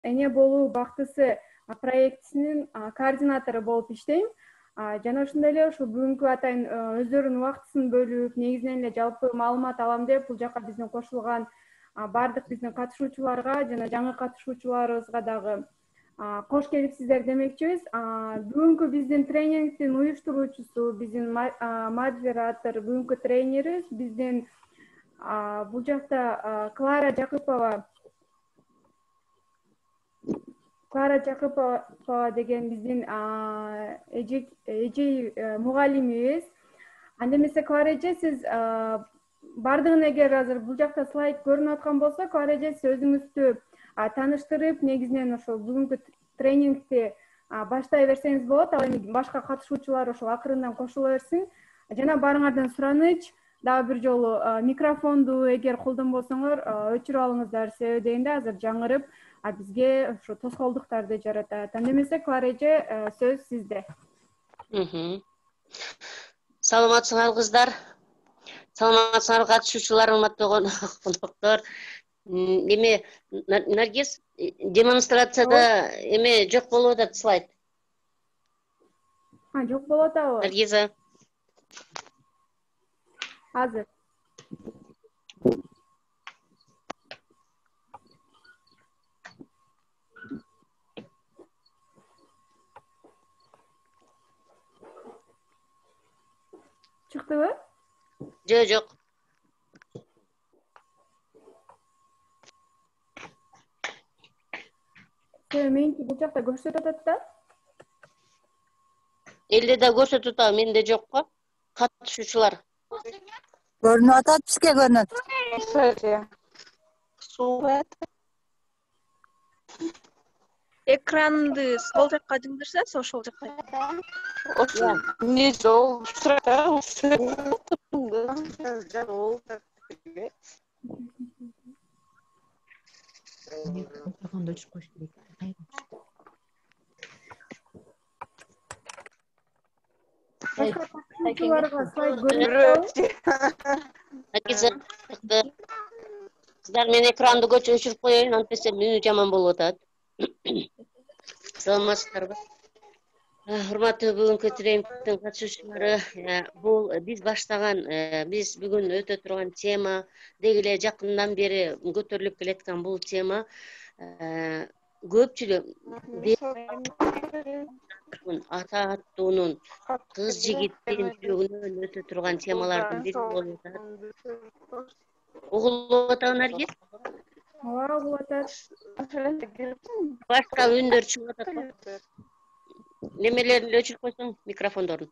эне болуу бактысы проектисинин координатору болуп иштейм. Жана ошондой эле ушул бүгүнкү атайын өздөрүнүн убактысын бөлүп, негизинен эле жалпы маалымат алам деп бул жака биздин кошулган баардык биздин катышуучуларга жана жаңы катышуучуларыбызга дагы кош келипсиздер демекчибиз. Бүгүнкү биздин тренингдин уюштуруучусу, биздин модератор, бүгүнкү тренерибиз биздин бул жакта Клара Жакыпова деген биздин эжей мугалимибиз. Анда эмесе Клара эже, сиз бардыгын эгер азыр бул жакта слайд көрүнүп аткан болсо, Клара эже сиз өзүңүздү тааныштырып, негизинен ошол бүгүнкү тренингти баштай берсеңиз болот. Ал эми башка катышуучулар ошол акырындан кошула берсин. Жана баарыңардан сураныч, дагы бир жолу микрофонду эгер колдонбосоңор өчүрүп алыңыздар, себеби дегенде азыр жаңырып бизге ошо тоскоолдуктарды жаратат. Анда эмесе Клара эже, сөз сизде. Саламатсыңар кыздар. Саламатсыңар катышуучулар, урматтуу коноктор. Эме Наргиз, демонстрацияда эме жок болуп атат слайд. Жок болуп атабы? Наргиза. Азыр. Чыктыбы? Жок. Меники бул жакта көрсөтүп атат да? Элде да көрсөтүп атабы, менде жок го. Катышуучулар. Көрүнүп атат, бизге көрүнөт. Экранды сол жакка жымдырса, ошол жакка. Не жол, Микрофонду өчүрүп коюш керек. Башка катышуучуларга слайд көрүнөт. Кыздар, мен экранды өчүрүп коеюн, антесе менин жаман болуп атат. Саламатсыздарбы? Урматтуу бүгүнкү тренингдин катышуучулары, бул биз баштаган, биз бүгүн өтө турган тема, деги эле жакындан бери көтөрүлүп келаткан бул тема көпчүлүк ата аттуунун кыз жигиттин жүрөгүнөн өтө турган темалардын бири болуп атат. Угулуп атабы, Наргиз? Ооба, угулуп атат. Башка үндөр чыгып атат. Немелерин өчүрүп койсоң, микрофондорун.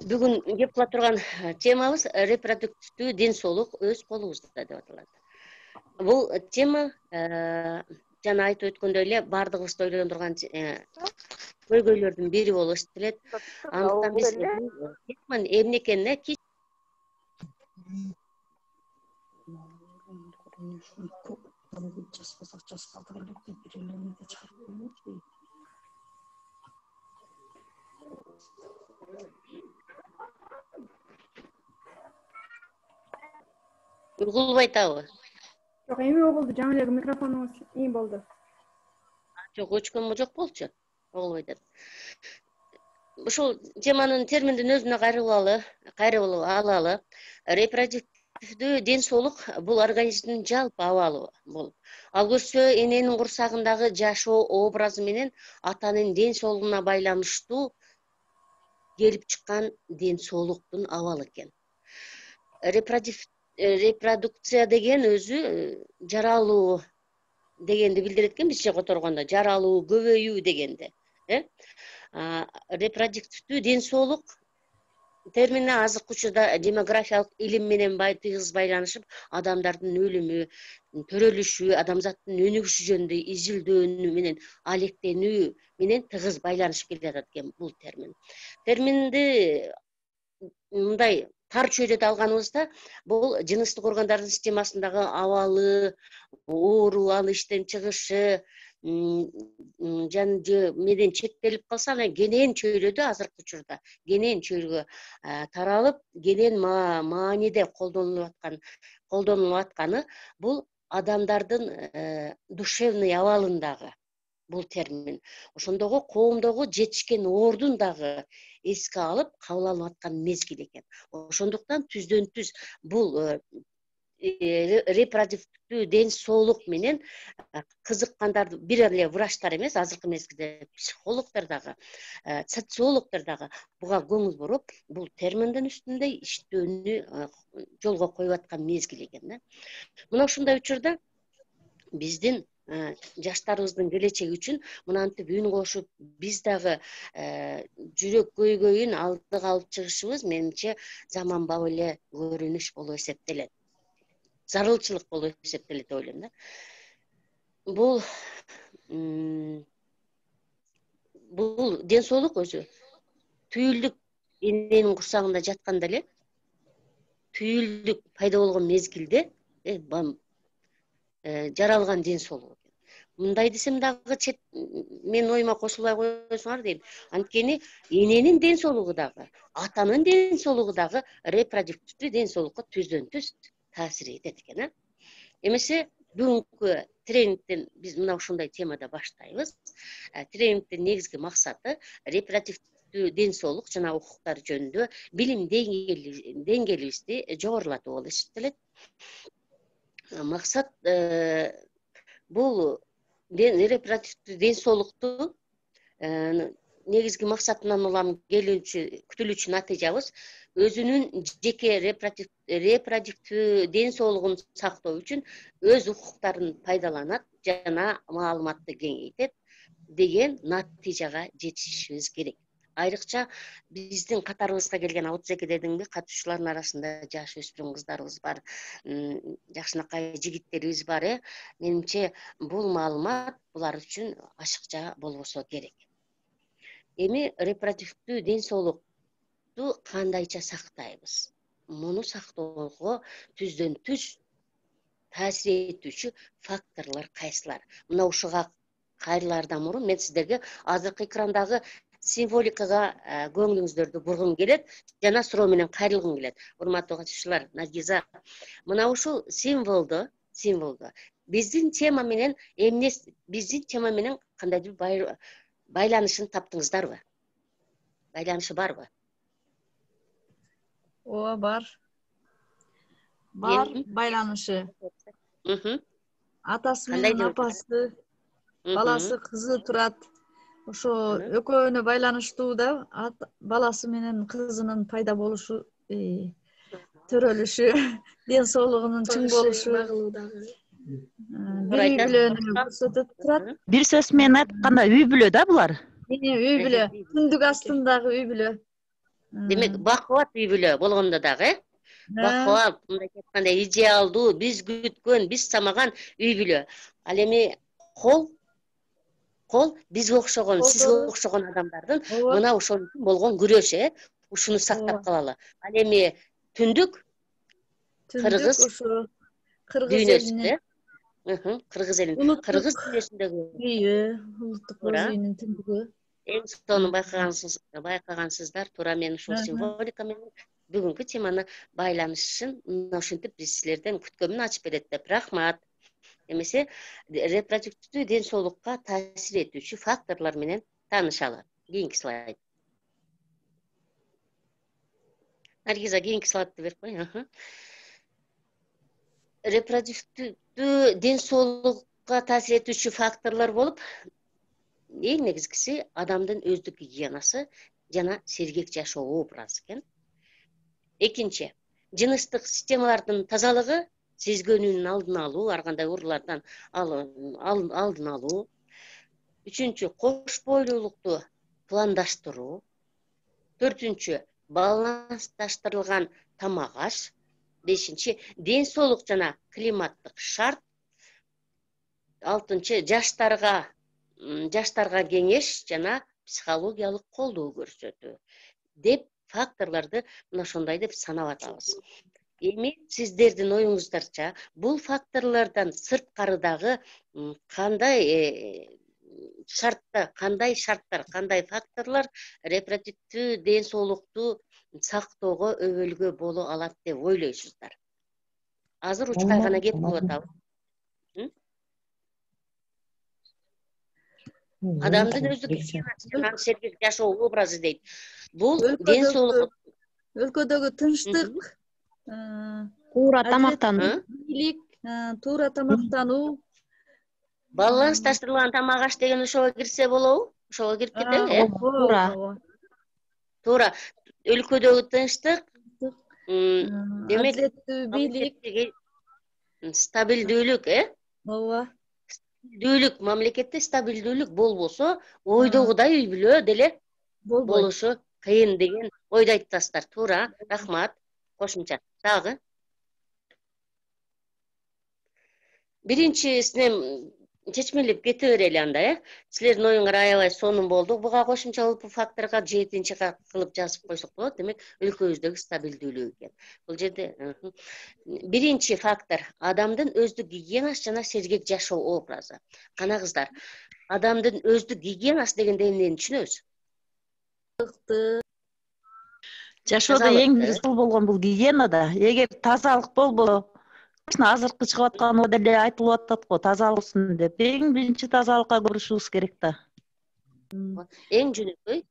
Бүгүн кеп кыла турган темабыз репродуктивдүү ден соолук өз колубузда деп аталат. Бул тема жана айтып өткөндөй эле бардыгыбызды ойлондурган көйгөйлөрдүн бири болуп эсептелет. Андыктан биз эмне экенине угулбай атабы? Жок, эми угулду, жаңы эле микрофонуңуз ий болду. Жок, өчкөнмө жок болчу. Угулбай атат. Ушул теманын терминдин өзүнө кайрылып алалы. Репродуктивдүү ден соолук бул организмдин жалпы абалы болуп. Ал көрсө эненин курсагындагы жашоо образы менен атанын ден соолугуна байланыштуу келип чыккан ден соолуктун абалы экен. Репродукция деген өзү жаралуу дегенди билдирет экен, бизче которгондо жаралуу, көбөйүү дегенди. Репродуктивдүү ден соолук термини азыркы учурда демографиялык илим менен тыгыз байланышып, адамдардын өлүмү, төрөлүшү, адамзаттын өнүгүшү жөнүндө изилдөөнү менен алектенүү менен тыгыз байланышып келатат экен бул термин. Терминди мындай тар чөйрөдө алганыбызда, бул жыныстык органдардын системасындагы абалы, оору, ал иштен чыгышы менен чектелип калса, анан кенен чөйрөдө азыркы учурда кенен чөйрөгө таралып, кенен мааниде колдонулуп атканы бул адамдардын душевный абалындагы бул термин. Ошондогу коомдогу жетишкен ордун дагы эске алып кабыл алып аткан мезгил экен. Ошондуктан түздөн түз бул репродуктивдүү ден соолук менен кызыккандар бир эле врачтар эмес, азыркы мезгилде психологдор дагы, социологдор дагы буга көңүл буруп, бул терминдин үстүндө иштөөнү жолго коюп аткан мезгил экен да. Мына ушундай учурда биздин жаштарыбыздын келечеги үчүн мынантип үн кошуп, биз дагы жүрөк көйгөйүн алдыга алып чыгышыбыз менимче заманбап эле көрүнүш болуп эсептелет. Зарылчылык болуп эсептелет деп ойлойм да. Бул ден соолук өзү түйүлдүк эненин курсагында жатканда эле түйүлдүк пайда болгон мезгилде жаралган ден соолук. Мындай десем дагы мен оюма кошулбай коесуңар дейм. Анткени эненин ден соолугу дагы, атанын ден соолугу дагы репродуктивдүү ден соолукка түздөн түз таасир этет экен. Эмесе бүгүнкү тренингден биз мына ушундай темада баштайбыз. Тренингдин негизги максаты репродуктивдүү ден соолук жана укуктар жөнүндө билим деңгээлибизди жогорулатуу болуп эсептелет. Максат бул репродуктивдүү ден соолукту негизги максатынан улам күтүлүүчү натыйжабыз өзүнүн жеке репродуктивдүү ден соолугун сактоо үчүн өз укуктарын пайдаланат жана маалыматты кеңейтет деген натыйжага жетишишибиз керек. Айрыкча биздин катарыбызга келген 32-дегинби катышуулардын арасында жаш өспүрүм кыздарыбыз бар, жакшынакай жигиттерибиз бар. Менимче бул маалымат булар үчүн ачыкча болбосо керек. Эми репродуктивдүү ден соолукту кандайча сактайбыз? Муну сактоого түздөн түз таасир этүүчү факторлор кайсылар? Мына ушуга кайрылаардан мурун мен сиздерге азыркы экрандагы символикага көңүлүңүздөрдү бургум келет жана суроо менен кайрылгым келет. Урматтуу катышуучулар, Наргиза, мына ушул символду биздин тема менен кандайдыр байланышын таптыңыздарбы? Байланышы барбы? Ооба, бар. Бар байланышы. Атасы менен апасы, баласы, кызы турат. Ошо экөөнө байланыштуу да, баласы менен кызынын пайда болушу, төрөлүшү, ден соолугунун чың болушу, бир үй бүлөнү көрсөтүп турат. Бир сөз менен айтканда үй бүлө да булар. Үй бүлө, түндүк астындагы үй бүлө. Демек, бакубат үй бүлө болгондо дагы, бакубат, мындай айтканда идеалдуу, биз күткөн, биз самаган үй бүлө. Ал эми кол бизге окшогон, сизге окшогон адамдардын мына ошон үчүн болгон күрөш, ушуну сактап калалы. Ал эми түндүк кыргыз дүйнөсүндө, кыргыз элинин кыргыз дүйнөсүндөгү улуттук үйүнүн түндүгү. Эң сону байкагансыздар, туура мен ушул символика менен бүгүнкү теманы байланышын мына ушинтип биз силерден күткөнмүн, ачып берет деп. Рахмат. Эмесе репродуктивдүү ден соолукка таасир этүүчү факторлор менен таанышалы. Кийинки слайд. Наргиза, кийинки слайдты берип кой. Репродуктивдүү ден соолукка таасир этүүчү факторлор болуп, эң негизгиси адамдын өздүк гигиенасы жана сергек жашоо образы экен. Экинчи, жыныстык системалардын тазалыгы, сезгөнүүнүн алдын алуу, ар кандай оорулардан алдын алуу. Үчүнчү, кош бойлуулукту пландаштыруу. Төртүнчү, балансташтырылган тамак аш. Бешинчи, ден соолук жана климаттык шарт. Алтынчы, жаштарга кеңеш жана психологиялык колдоо көрсөтүү деп факторлорду мына ошондой деп санап атабыз. Эми сиздердин оюңуздарча бул факторлордон сырткарыдагы кандай шарттар, кандай факторлор репродуктивдүү ден соолукту сактоого өбөлгө боло алат деп ойлойсуздар? Азыр учкай гана кетип атабыз. Адамдын өздүк гигиенасы, сергек жашоо образы дейт. Бул ден соолук. Өлкөдөгү тынчтык, Туура тамактануу. бийлик, туура тамактануу. Балансташтырылган тамак аш деген ошого кирсе болобу? Ошого кирип кетеби, Туура. Туура. Өлкөдөгү тынчтык, демек, Адилеттүү бийлик. Стабилдүүлүк, Ооба. Стабилдүүлүк, мамлекетте стабилдүүлүк болбосо, ойдогудай үй бүлө деле болушу кыйын деген ойду айтасыздар. Туура, рахмат. Кошумча. Дагы. Биринчисинен чечмелеп кете берели анда, Силердин оюңар аябай сонун болду. Буга кошумча факторга 7-чи кылып жазып койсок болот. Демек, өлкөбүздөгү стабилдүүлүк экен. Бул жерде биринчи фактор адамдын өздүк гигиенасы жана сергек жашоо образы. Кана кыздар, адамдын өздүк гигиенасы дегенде эмнени түшүнөбүз? Жашоодо эң биринчи болгон бул гигиенада. Эгер тазалык болбосо, азыркы чыгып аткан деле айтылып атат го, тазалык болсун деп. Эң биринчи тазалыкка көрүшүбүз керек да. Эң жөнөкөй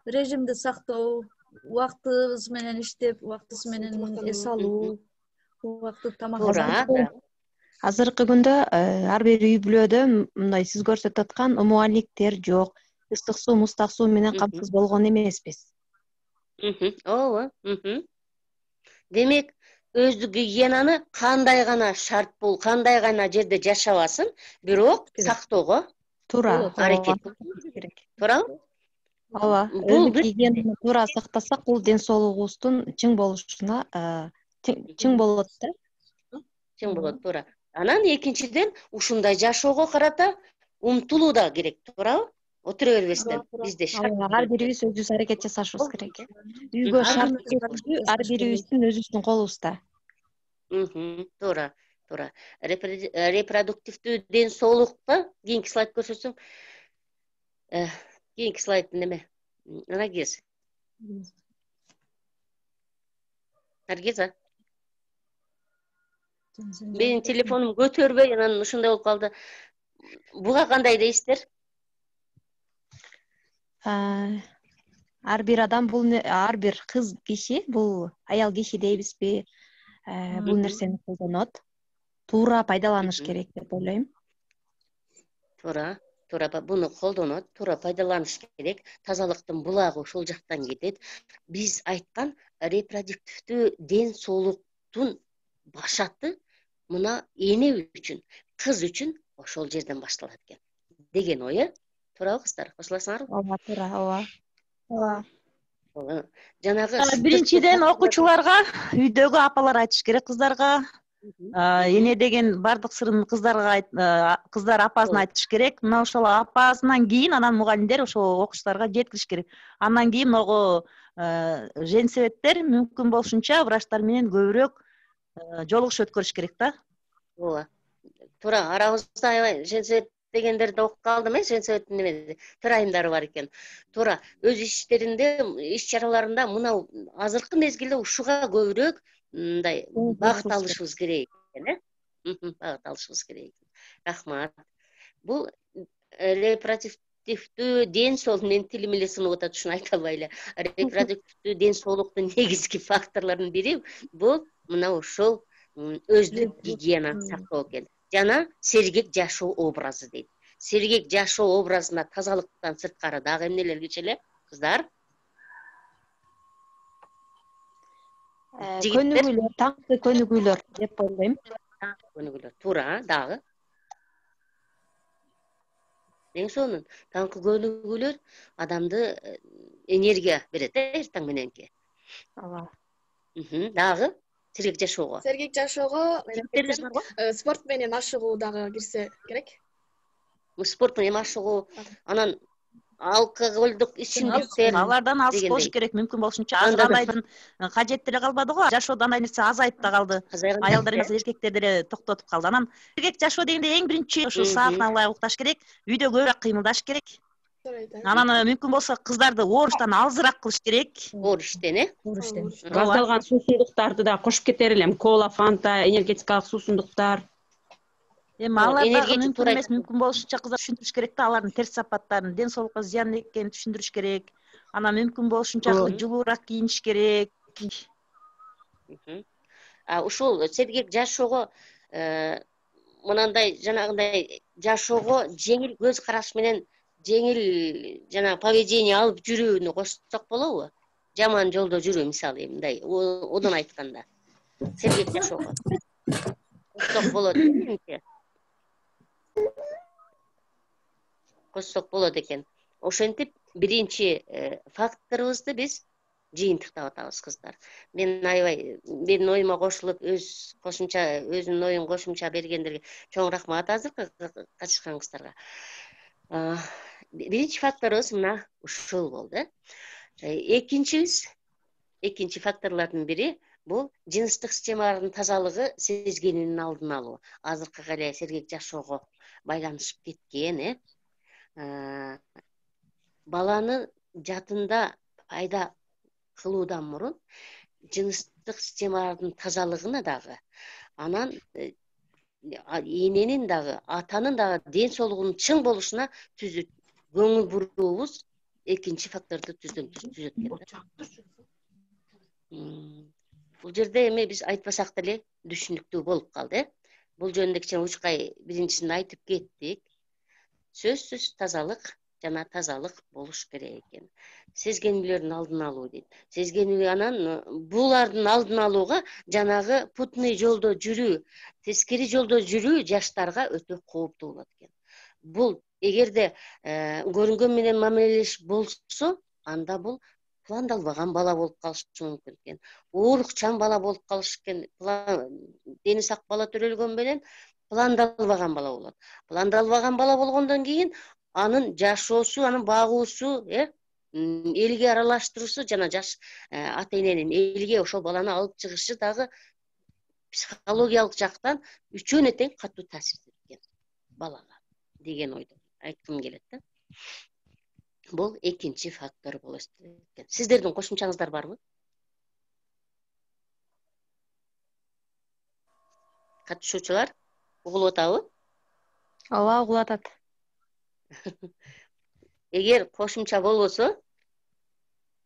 режимди сактоо, убактыбыз менен иштеп, убактысы менен эс алуу, убактылуу тамак. Азыркы күндө ар бир үй бүлөдө мындай сиз көрсөтүп аткан умуаликтер жок. Ыстык суу, муздак суу менен камсыз болгон эмеспиз. Ооба. Демек, өздүк гигиенаны кандай гана шарт бул, кандай гана жерде жашабасын, бирок сактоого Туура. аракет керек. Туурабы? Ооба. Өздүк гигиенаны туура сактасак, бул ден соолугубуздун чың болушуна чың болот да. Чың болот, туура. Анан экинчиден ушундай жашоого карата умтулуу да керек, туурабы? Отура бербестен бизде шарт. Ар бирибиз өзүбүз аракет жасашыбыз керек. Үйгө шарт ар бирибиздин өзүбүздүн колубузда. Туура. Репродуктивдүү ден соолукта кийинки слайд көрсөтсөң. Кийинки слайд неме? Наргиз. Наргиза. Менин телефонум көтөрбөй, анан ушундай болуп калды. Буга кандай дейсиздер? Ар бир адам ар бир кыз киши, бул аял киши дейбизби, бул нерсени колдонот. Туура пайдаланыш керек деп ойлойм. Туура, буну колдонот, туура пайдаланыш керек. Тазалыктын булагы ушул жактан кетет. Биз айткан репродуктивдүү ден соолуктун башаты мына эне үчүн, кыз үчүн ошол жерден башталат экен деген ой, туурабы кыздар? Кошуласыңарбы? Ооба, туура, ооба. Жанагы Биринчиден окуучуларга, үйдөгү апалар айтыш керек кыздарга. Эне деген бардык сырын кыздар апасына айтыш керек. Мына ошол апасынан кийин анан мугалимдер ошол окуучуларга жеткириш керек. Андан кийин могу женсоветтер мүмкүн болушунча врачтар менен көбүрөөк жолугуш өткөрүш керек да. Ооба. Туура, арабызда аябай женсовет дегендерди окуп калдым, женсоветтин неме тырайымдары бар экен. Туура, өз иштеринде, иш чараларында мына азыркы мезгилде ушуга көбүрөөк мындай багыт алышыбыз керек экен, багыт алышыбыз керек. Рахмат. Бул репродуктивдүү ден соолук, менин тилим эле сынып атат, ушуну айта албай эле. Репродуктивдүү ден соолуктун негизги факторлорунун бири бул мына ушул өздүк гигиенаны сактоо экен. Жана сергек жашоо образы дейт. Сергек жашоо образына тазалыктан сырткары дагы эмнелер кирчү кыздар? Көнүгүүлөр, таңкы көнүгүүлөр деп ойлойм. Көнүгүүлөр, туура, дагы. Эң сонун таңкы көнүгүүлөр адамды энергия берет, эртең мененки. Ооба. Дагы сергек жашоого. Сергек жашоого спорт менен ашыгуу дагы кирсе керек. Спорт менен ашыгуу, анан алкоголдук ичимдиктер, алардан алыс болуш керек, мүмкүн болушунча. Азыр андайдын кажети деле калбады го, жашоодо андай нерсе азайып да калды. Аялдар эмес, эркектер деле токтотуп калды. Анан сергек жашоо дегенде эң биринчи ушу саатына ылайык укташ керек, үйдө көбүрөөк кыймылдаш керек. Анан мүмкүн болсо кыздарды ооруштан алысыраак кылыш керек. Ооруштен, газдалган суусундуктарды да кошуп кетер элем. Кола, фанта, энергетикалык суусундуктар. Эми алар дагы энергетик мүмкүн туура эмес, мүмкүн болушунча кыздар түшүндүрүш керек да, алардын терс сапаттарын, ден соолукка зыян экенин түшүндүрүш керек. Анан мүмкүн болушунча жылуураак кийиниш керек. Ушул сергек жашоого мынандай жанагындай жашоого жеңил көз караш менен жеңил жанагы поведение алып жүрүүнү кошсок болобу? Жаман жолдо жүрүү, мисалы мындай одон айтканда сергек жашоого кошсок болот менимче. Кошсок болот экен. Ошентип биринчи факторубузду биз жыйынтыктап атабыз кыздар. Мен аябай менин оюма кошулуп, өзүнүн оюн кошумча бергендерге чоң рахмат азыркы катышканыңыздарга. Биринчи факторубуз мына ушул болду. Экинчи факторлордун бири бул жыныстык системалардын тазалыгы сезгенинин алдын алуу. Азыркы эле сергек жашоого байланышып кеткен, баланы жатында пайда кылуудан мурун жыныстык системалардын тазалыгына дагы, анан эненин дагы, атанын дагы ден соолугунун чың болушуна көңүл буруубуз экинчи факторду түзөт экен. Бул жерде эми биз айтпасак деле түшүнүктүү болуп калды. Бул жөнүндө кичине учкай биринчисин айтып кеттик. Сөзсүз тазалык жана тазалык болуш керек экен. Сезгенүүлөрдүн алдын алуу дейт. Сезгенүү, анан булардын алдын алууга жанагы путный жолдо жүрүү, тескери жолдо жүрүү жаштарга өтө кооптуу болот экен. Бул эгерде көрүнгөн менен мамилелеш болсо, анда бул пландалбаган бала болуп калышы мүмкүн экен. Уурукчан бала болуп калышы экен. Дени сак бала төрөлгөн менен пландалбаган бала болот. Пландалбаган бала болгондон кийин анын жашоосу, анын багуусу, элге аралаштыруусу жана жаш ата-эненин элге ошол баланы алып чыгышы дагы психологиялык жактан үчөөнө тең катуу таасир эткен балага деген ойду айткым келет да. Бул экинчи фактор болот экен. Сиздердин кошумчаңыздар барбы? Катышуучулар угулуп атабы? Ооба, угулуп атат. Эгер кошумча болбосо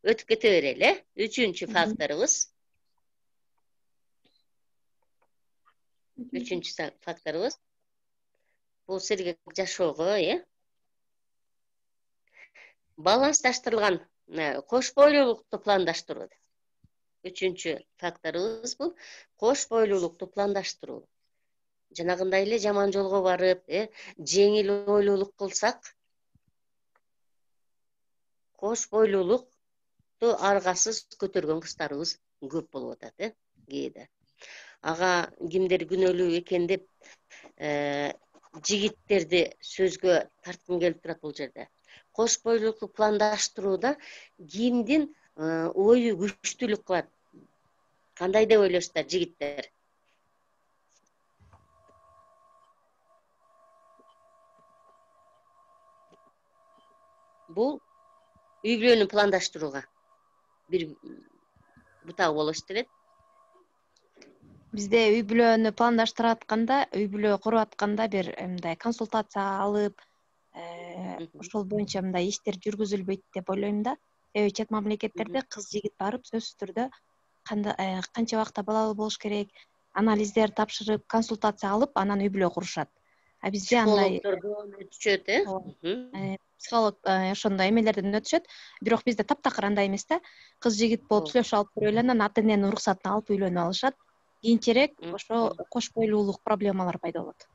өтүп кете берели, Үчүнчү факторубуз. Үчүнчү факторубуз бул сергек жашоого, балансташтырылган кош бойлуулукту пландаштыруу. Үчүнчү факторубуз бул кош бойлуулукту пландаштыруу. Жанагындай эле жаман жолго барып, жеңил ойлуулук кылсак, кош бойлуулукту аргасыз көтөргөн кыздарыбыз көп болуп атат, кээде. Ага кимдер күнөөлүү экен деп жигиттерди сөзгө тарткым келип турат бул жерде. Кош бойлуулукту пландаштырууда кимдин ою күчтүүлүк кылат? Кандай деп ойлойсуздар, жигиттер? Бул үй бүлөнү пландаштырууга бир бутак болуш керек. Бизде үй бүлөнү пландаштырып атканда, үй бүлө куруп атканда бир мындай консультация алып, ошол боюнча мындай иштер жүргүзүлбөйт деп ойлойм да. Себеби чет мамлекеттерде кыз жигит барып сөзсүз түрдө канча убакта балалуу болуш керек, анализдер тапшырып, консультация алып, анан үй бүлө курушат. А бизде андай өтүшөт, психолог ошондой эмелерден өтүшөт. Бирок бизде таптакыр андай эмес да. Кыз жигит болуп сүйлөшүп алып көрөлү, анан ата-эненин уруксатын алып үйлөнүп алышат. Кийинчерээк ошо кош бойлуулук проблемалар пайда болот.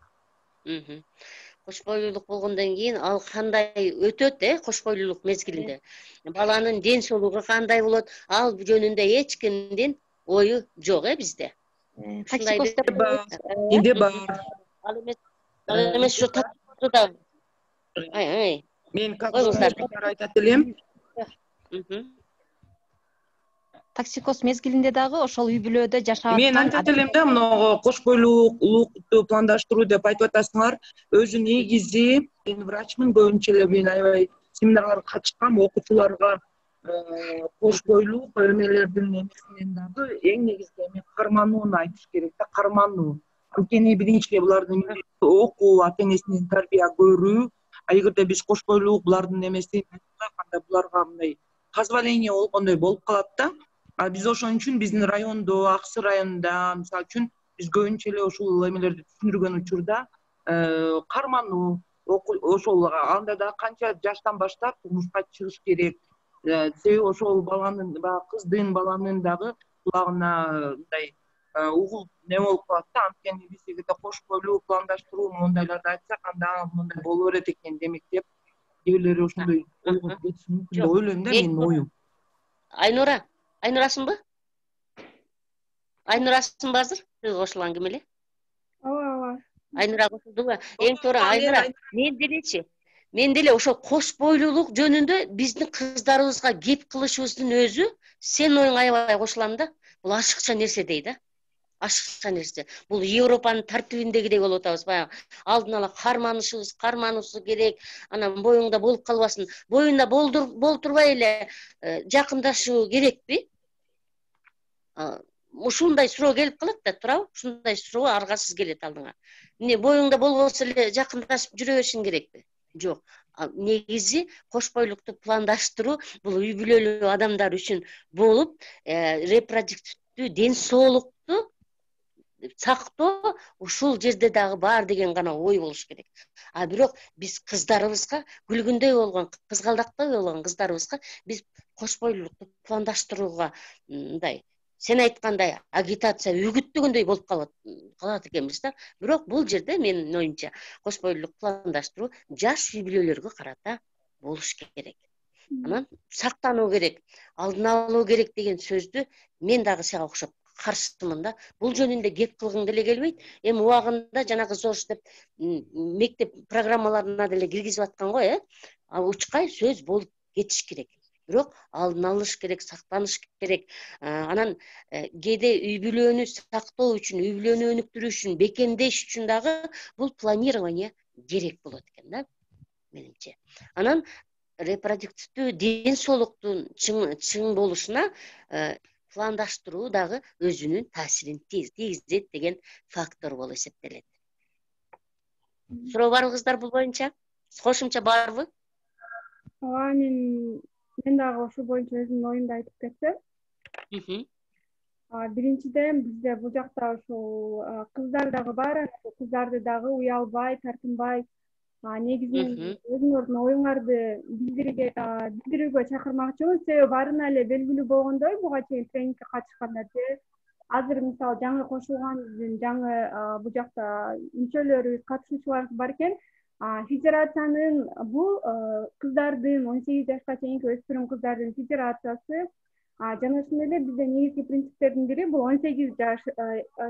Кош бойлуулук болгондон кийин ал кандай өтөт, кош бойлуулук мезгилинде? Баланын ден соолугу кандай болот? Ал жөнүндө эч кимдин ою жок, бизде. Менде бар. Ал эмес ушу тактыкта. Мен как айтат элем. Токсикоз мезгилинде дагы ошол үй бүлөдө жашап Мен айтат элем да, мынагы кош бойлуулукту пландаштыруу деп айтып атасыңар. Өзү негизи мен врачмын, көбүнчө эле мен аябай семинарларга катышкам, окуучуларга кош бойлуулук эмелердин эмесинен дагы эң негизги эме карманууну айтыш керек да, кармануу. Анткени биринчи булардын окуу, ата энесинен тарбия көрүү, а эгерде биз кош бойлуулук булардын эмеси анда буларга мындай позволение болгондой болуп калат да. А биз ошон үчүн биздин райондо, Аксы районунда мисалы үчүн биз көбүнчө эле ушул эмелерди түшүндүргөн учурда кармануу, ошол анда да канча жаштан баштап турмушка чыгыш керек. Себеби ошол баланын баягы кыздын, баланын дагы кулагына мындай угул не болуп калат да. Анткени биз эгерде кош бойлуу пландаштыруу моундайларды айтсак, анда мындай боло берет экен демек деп кээ бирлери ошондой ойго кетиши мүмкүн деп ойлойм да, менин оюм. Айнурасыңбы? Айнурасыңбы азыр? Сиз кошулган ким эле? ооба. Айнура кошулдуңбу? Эң туура Айнура, мен деле ошол кош бойлуулук жөнүндө биздин кыздарыбызга кеп кылышыбыздын өзү сен оюң аябай кошулам да. Бул ашыкча нерсе дейт да. Ашыкча нерсе. Бул Европанын тартибиндегидей болуп атабыз. Баягы алдын ала кармануусу керек. Анан боюңда болуп калбасын. Боюнда болтурбай эле жакындашуу керекпи? Ушундай суроо келип калат да, туурабы? Ушундай суроо аргасыз келет алдыңа. Эмне боюңда болбосо эле жакындашып жүрө беришиң керекпи? Жок. Негизи кош бойлукту пландаштыруу бул үй бүлөлүү адамдар үчүн болуп, репродуктивдүү ден соолукту сактоо ушул жерде дагы бар деген гана ой болуш керек. А бирок биз кыздарыбызга, күлгүндөй болгон, кызгалдактай болгон кыздарыбызга биз кош бойлуулукту пландаштырууга мындай сен айткандай агитация үгүттөгөндөй болуп калат экенбиз да. Бирок бул жерде менин оюмча кош бойлуулук пландаштыруу жаш үй бүлөлөргө карата болуш керек. Анан сактануу керек, алдын алуу керек деген сөздү мен дагы сага окшоп каршымын да. Бул жөнүндө кеп кылгың деле келбейт. Эми убагында жанагы ЗОЖ деп мектеп программаларына деле киргизип аткан го, учкай сөз болуп кетиш керек. Бирок алдын алыш керек, сактаныш керек. Анан кээде үй бүлөнү сактоо үчүн, үй бүлөнү өнүктүрүү үчүн, бекемдеш үчүн дагы бул планирование керек болот экен да, менимче. Анан репродуктивдүү ден соолуктун чың болушуна пландаштыруу дагы өзүнүн таасирин тийгизет деген фактор болуп эсептелет. Суроо барбы кыздар бул боюнча? Кошумча барбы? Ооба, мен дагы ошол боюнча өзүмдүн оюмду айтып кетсем. Биринчиден бизде бул жакта ушул кыздар дагы бар, кыздарды дагы уялбай, тартынбай, негизинен өзүңөрдүн оюңарды билдирүүгө чакырмакчымын. Себеби баарына эле белгилүү болгондой, буга чейин тренингке катышкандар азыр мисалы жаңы кошулган биздин жаңы бул жакта мүчөлөрүбүз, катышуучуларыбыз бар экен. Федерациянын бул кыздардын 18 жашка чейинки өспүрүм кыздардын федерациясы. Жана ошондой эле бизде негизги принциптердин бири бул 18 жаш.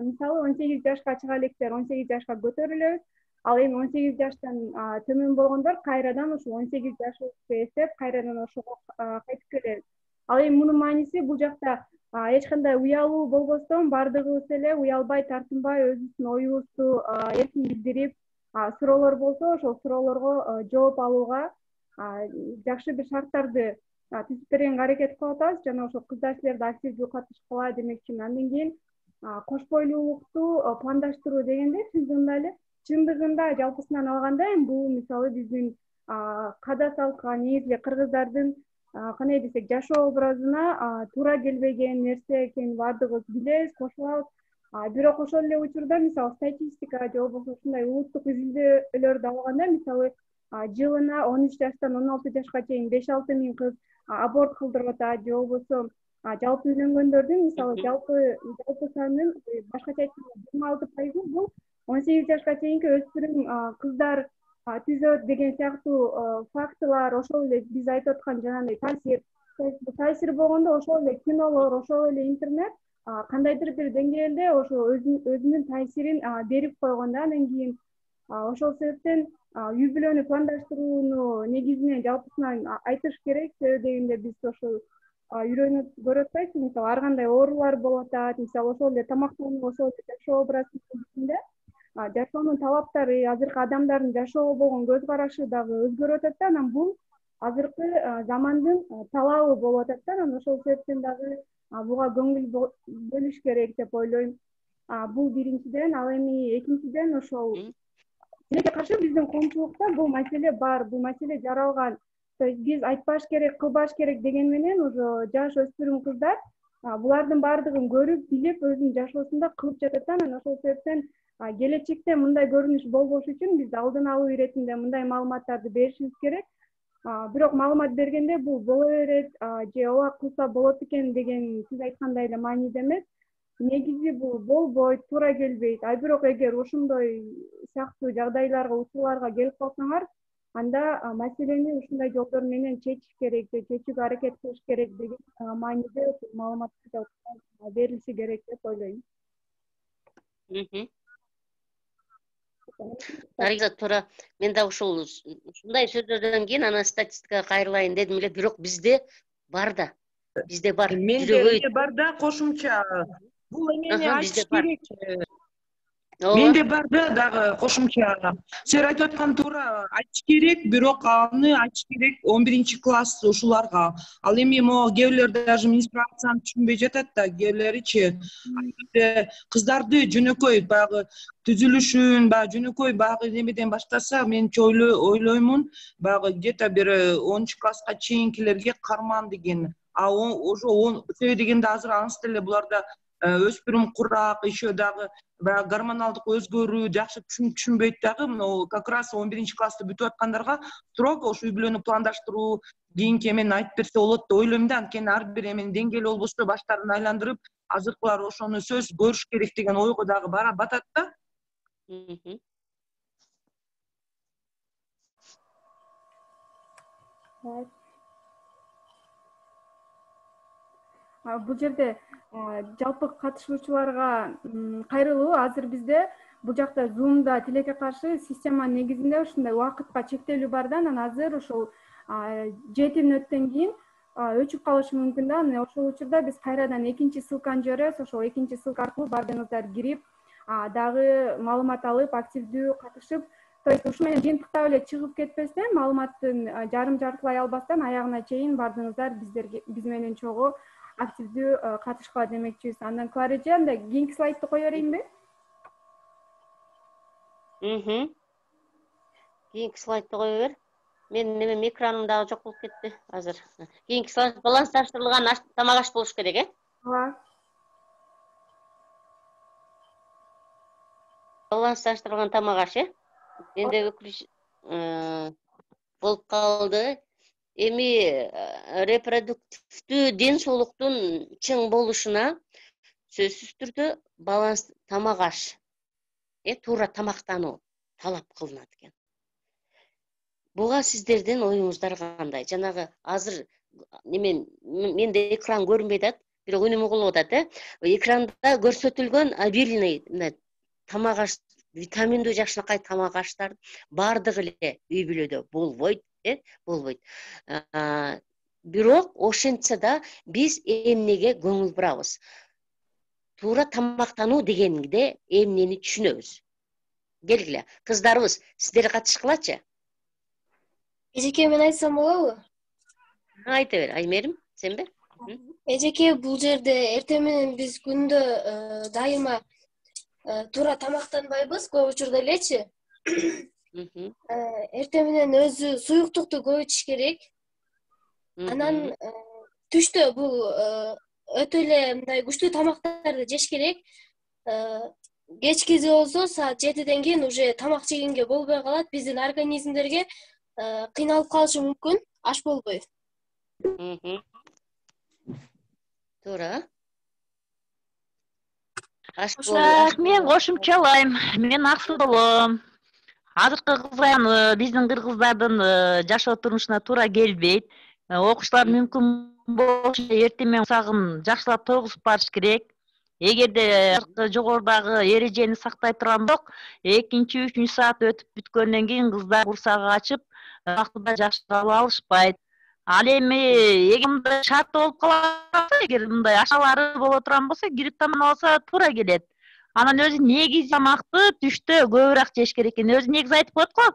Мисалы 18 жашка чыга электер 18 жашка көтөрүлөбүз. Ал эми 18 жаштан төмөн болгондор кайрадан ушул 18 жашыбызды эстеп, кайрадан ошого кайтып келебиз. Ал эми мунун мааниси бул жакта эч кандай уялуу болбостон бардыгыбыз эле уялбай, тартынбай өзүбүздүн оюбузду эркин билдирип, суроолор болсо ошол суроолорго жооп алууга жакшы бир шарттарды түзүп бергенге аракет кылып атабыз. Жана ошол кыздар силер да активдүү катышкыла демекчимин. Андан кийин кош бойлуулукту пландаштыруу дегенде чындыгында жалпысынан алганда бул мисалы биздин када салтка, негизи кыргыздардын кандай десек жашоо образына туура келбеген нерсе экенин баардыгыбыз билебиз, кошулабыз. Бирок ошол эле учурда мисалы статистика же болбосо ушундай улуттук изилдөөлөрдү алганда мисалы жылына 13 жаштан 16 жашка чейин 5-6 миң кыз аборт кылдырып атат, же болбосо жалпы үйлөнгөндөрдүн мисалы жалпы санынын башкача айтканда 26% бул 18 жашка чейинки өспүрүм кыздар түзөт деген сыяктуу фактылар. Ошол эле биз айтып аткан жанагындай таасир болгондо ошол эле кинолор, ошол эле интернет кандайдыр бир деңгээлде ошо өзүнүн таасирин берип койгон да. Андан кийин ошол себептен үй бүлөнү пландаштырууну негизинен жалпысынан айтыш керек. Себеби дегенде биз ошол үйрөнүп көрүп атпайсызбы, мисалы ар кандай оорулар болуп атат, мисалы ошол эле тамактануу, ошол эле жашоо образында жашоонун талаптары, азыркы адамдардын жашоого болгон көз карашы дагы өзгөрүп атат да. Анан бул азыркы замандын талабы болуп атат да. Анан ошол себептен дагы буга көңүл бөлүш керек деп ойлойм. Бул биринчиден, ал эми экинчиден ошол тилекке каршы биздин коомчулукта бул маселе бар, бул маселе жаралган. То есть биз айтпаш керек, кылбаш керек деген менен уже жаш өспүрүм кыздар булардын баардыгын көрүп, билип, өзүнүн жашоосунда кылып жатат. Анан ошол себептен келечекте мындай көрүнүш болбош үчүн биз алдын алуу иретинде мындай маалыматтарды беришибиз керек. Бирок маалымат бергенде бул боло берет же ооба кылса болот экен деген сиз айткандай эле мааниде эмес. Негизи бул болбойт, туура келбейт. Бирок эгер ошондой сыяктуу жагдайларга, учурларга келип калсаңар, анда маселени ушундай жолдор менен чечиш керек же чечүүгө аракет кылыш керек деген мааниде маалымат берилиши керек деп ойлойм. Наргиза туура. Мен да ушул ушундай сөздөрдөн кийин анан статистикага кайрылайын дедим эле, бирок бизде бар да. Бизде бар. Менде бар да кошумча. Бул эмени айтыш керек. Менде бар да дагы кошумча. Силер айтып аткан туура, айтыш керек, бирок аны айтыш керек 11-класс ушуларга. Ал эми могу кээ даже менструацияны түшүнбөй жатат да, кээлеричи. Кыздарды жөнөкөй баягы түзүлүшүн, баягы жөнөкөй баягы немеден баштаса, менче ойлоймун, баягы где-то бир 10-класска чейинкилерге карман деген. Уже себеби дегенде азыр аныс деле буларда өспүрүм курак, еще дагы гормоналдык өзгөрүү жакшы түшүнбөйт дагы. Как раз 11-классты бүтүп аткандарга строго ушу үй бүлөнү пландаштыруу кийинки эмени айтып берсе болот деп ойлойм да. Анткени ар бир эменин деңгээли болбосо баштарын айландырып, азыркылар ошону сөз көрүш керек деген ойго дагы батат да. Бул жерде жалпы катышуучуларга кайрылуу. Азыр бизде бул жакта Zoom'да тилекке каршы система негизинде ушундай убакытка чектелүү бар да. Анан азыр ошол 7 мүнөттөн кийин өчүп калышы мүмкүн да. Анан ошол учурда биз кайрадан экинчи ссылканы жиберебиз. Ошол экинчи ссылка аркылуу баардыгыңыздар кирип, дагы маалымат алып, активдүү катышып, то есть ушу менен жыйынтыктап эле чыгып кетпестен, маалыматтын жарым-жартылай албастан аягына чейин баардыгыңыздар биз менен чогуу активдүү катышкыла демекчибиз. Андан Кларача, анда кийинки слайдты кое берейинби? Кийинки слайдты кое бер. Менин немем экраным дагы жок болуп кетти азыр. Кийинки слайд балансташтырылган тамак аш болуш керек, Ооба. Балансташтырылган тамак аш, Менде болуп калды. Эми репродуктивдүү ден соолуктун чың болушуна сөзсүз түрдө баланс тамак аш, туура тамактануу талап кылынат экен. Буга сиздердин оюңуздар кандай? Жанагы азыр менде экран көрүнбөй атат, бирок үнүм угулуп атат, Экранда көрсөтүлгөн обильный тамак аш, витаминдүү жакшынакай тамак аштар баардыгы эле үй бүлөдө болбойт. Бирок ошентсе да биз эмнеге көңүл бурабыз? Туура тамактануу дегенде эмнени түшүнөбүз? Келгиле, кыздарыбыз, сиздер катышкылачы? Эжеке, мен айтсам болобу? Айта бер, Аймерим, сен бер. Эжеке, бул жерде эртең менен биз күндө дайыма туура тамактанбайбыз, көп учурда элечи. Эртең менен өзү суюктукту көп ичиш керек. Анан түштө бул өтө эле мындай күчтүү тамактарды жеш керек. Кечкизи болсо саат 7ден кийин уже тамак жегенге болбой калат. Биздин организмдерге кыйналып калышы мүмкүн, аш болбой. Туура. Мен кошумчалайм. Мен аксыл болом. Азыркы кыздар биздин кыргыздардын жашоо турмушуна туура келбейт. Окуштар мүмкүн болсо эртең менен сагын жакшылап тойгузуп барыш керек. Эгерде жогорудагы эрежени сактай турган болсок, 2-3 саат өтүп бүткөндөн кийин кыздар курсагы ачып, вакытында жакшы кабыл алышпайт. Ал эми эгер мындай шарт болуп калса, эгер мындай ашалары боло турган болсо, кирип тамак алса туура келет. Анан өзү негизи тамакты түштө көбүрөөк жеш керек экен. Өзү негизи айтып коет го.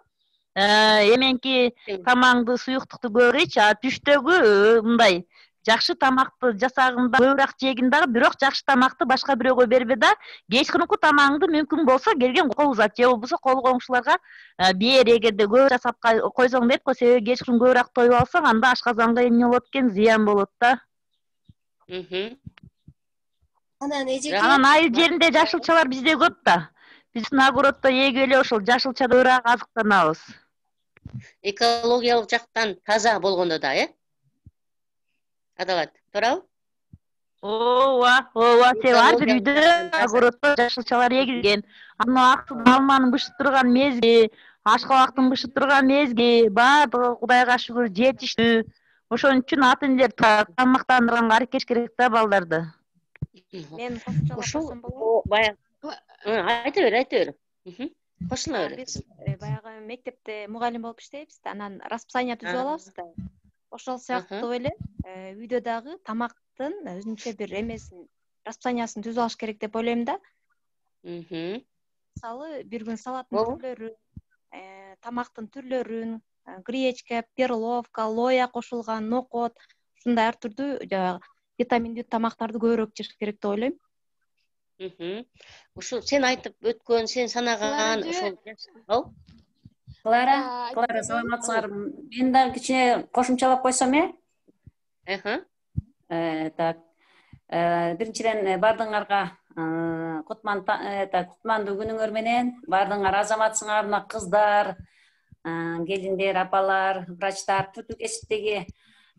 Эменки тамаңды, суюктукту көбүрөөк ич, а түштөгү мындай жакшы тамакты жасагында көбүрөөк жегин дагы, бирок жакшы тамакты башка бирөөгө бербе да. Кечкиринки тамагыңды мүмкүн болсо келген кол узат же болбосо кол коңшуларга бер, эгерде көп жасап койсоң дейт го, себеби кечкирин көбүрөөк тоюп алсаң, анда ашказанга эмне болот экен, зыян болот да. Анан айыл жеринде жашылчалар бизде көп да. Биздин огороддо эгип эле ошол жашылча көбүрөөк азыктанабыз. Экологиялык жактан таза болгондо да, Адалат, туурабы? Ооба, себеби ар бир үйдө огороддо жашылчалар эгилген. Анан алманын бышып турган мезги, ашкабактын бышып турган мезги, баардыгы Кудайга шүгүр жетиштүү. Ошон үчүн ата энелер тамактандырганга аракет керек да балдарды. Мен кошумчалап болсом болобу? Баягы айта бер. Кошула бер. Биз баягы мектепте мугалим болуп иштейбиз да, анан расписание түзүп алабыз да. Ошол сыяктуу эле үйдө дагы тамактын өзүнчө бир эмесин, расписаниясын түзүп алыш керек деп ойлойм да. Мисалы, бир күн салаттын түрлөрүн, тамактын түрлөрүн, гречка, перловка, лоя кошулган, нокот, ушундай ар түрдүү жанагы витаминдүү тамактарды көбүрөөк жеш керек деп ойлойм. Ушул сен айтып өткөн, сен санаган ошол. Клара, саламатсыңар. Мен дагы кичине кошумчалап койсом, Так. Биринчиден бардыңарга кутмандуу күнүңөр менен, бардыңар азаматсыңар, мына кыздар, келиндер, апалар, врачтар, түрдүү кесиптеги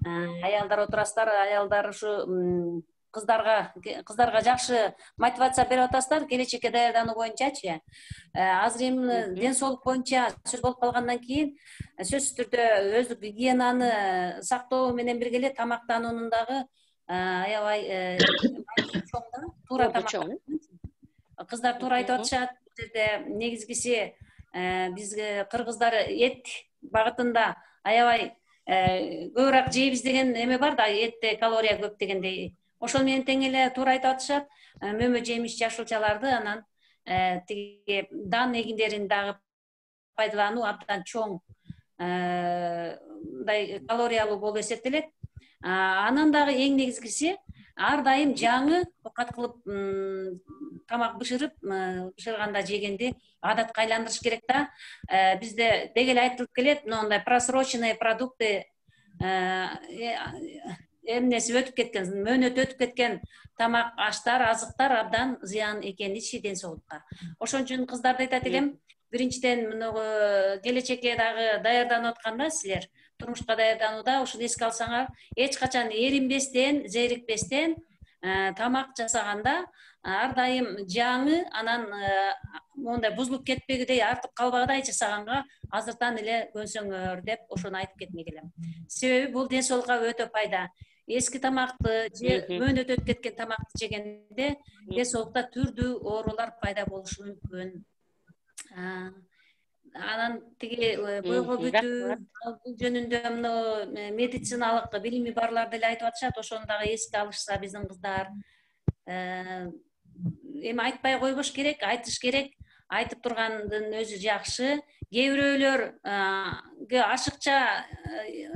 аялдар отурасыздар, аялдар ушу кыздарга жакшы мотивация берип атасыздар, келечекке даярдануу боюнчачы. Азыр эми ден соолук боюнча сөз болуп калгандан кийин, сөзсүз түрдө өздүк гигиенаны сактоо менен бирге эле тамактануунун дагы аябай чоң да, туура тамак. Кыздар туура айтып атышат. Бул жерде негизгиси бизге кыргыздар эт багытында аябай көбүрөөк жейбиз деген эме бар да, этте калория көп дегендей. Ошол менен тең эле туура айтып атышат. Мөмө жемиш жашылчаларды, анан тиги дан эгиндерин дагы пайдалануу абдан чоң мындай калориялуу болуп эсептелет. Анан дагы эң негизгиси ар дайым жаңы оокат кылып тамак бышырганда жегенди адатка айландырыш керек да. Бизде деги эле айтылып келет, мындай просроченные продукты эмнеси өтүп кеткен, мөөнөтү өтүп кеткен тамак, аштар, азыктар абдан зыян экени ден соолукка. Ошон үчүн кыздарды айтат элем, биринчиден келечекке дагы даярданып атканда силер турмушка даярданууда ушуну эске алсаңар, эч качан эринбестен, зерикпестен тамак жасаганда ар дайым жаңы, анан мондай бузулуп кетпегидей, артып калбагыдай жасаганга азыртан эле көнсөңөр деп ошону айтып кетмек элем. Себеби бул ден соолукка өтө пайда. Эски тамакты же мөөнөтү өтүп кеткен тамакты жегенде ден соолукта түрдүү оорулар пайда болушу мүмкүн. Анан тиги бойго бүтүү, бул жөнүндө медициналык билими барлар деле айтып атышат, ошону дагы эске алышса биздин кыздар. Эми айтпай койбош керек, айтыш керек. Айтып тургандын өзү жакшы. Кээ бирөөлөр ашыкча,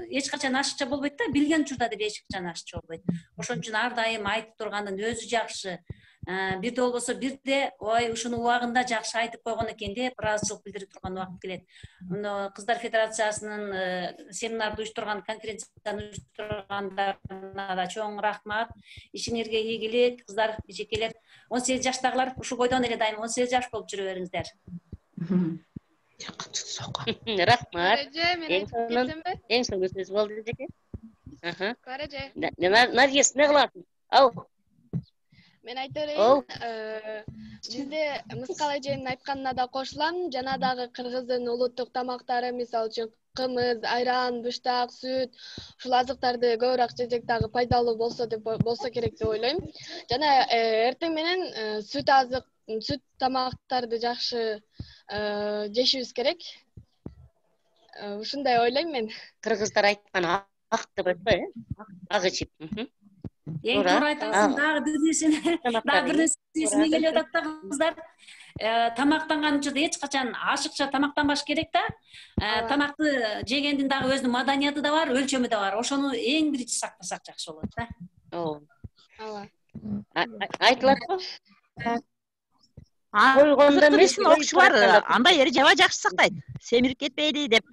эч качан ашыкча болбойт да, билген учурда деле эч качан ашыкча болбойт. Ошон үчүн ар дайым айтып тургандын өзү жакшы. Бирде болбосо бирде, ой, ушуну убагында жакшы айтып койгон экен деп ыраазычылык билдирип турган убакыт келет. Кыздар Федерациясынын семинарды уюштурган, конференцияны уюштургандарына да чоң рахмат. Ишиңерге ийгилик, кыздар, эжекелер. 18 жаштагылар ушул бойдон эле дайым 18 жаш болуп жүрө бериңиздер. Рахмат. Эң соңку сөз болду эжеке. Наргиз, эмне кыласың? Ау. Мен айта берейин, бизде Мыскал эженин айтканына да кошулам. Жана дагы кыргыздын улуттук тамактары, мисалы үчүн кымыз, айран, быштак, сүт, ушул азыктарды көбүрөөк жесек дагы пайдалуу болсо керек деп ойлойм. Жана эртең менен сүт тамактарды жакшы жешибиз керек. Ушундай ойлойм мен. Кыргыздар айткан ак деп айтпайбы, ак ичип. Эң туура айтасың. Дагы бир нерсе эсиме келип атат да кыздар. Тамактанган учурда эч качан ашыкча тамактанбаш керек да. Тамакты жегендин дагы өзүнүн маданияты да бар, өлчөмү да бар. Ошону эң биринчи сактасак жакшы болот да. Ооба. Айтылатпы? Койгондо эмес, окуучулар андай эре жаба жакшы сактайт. Семирип кетпейли деп.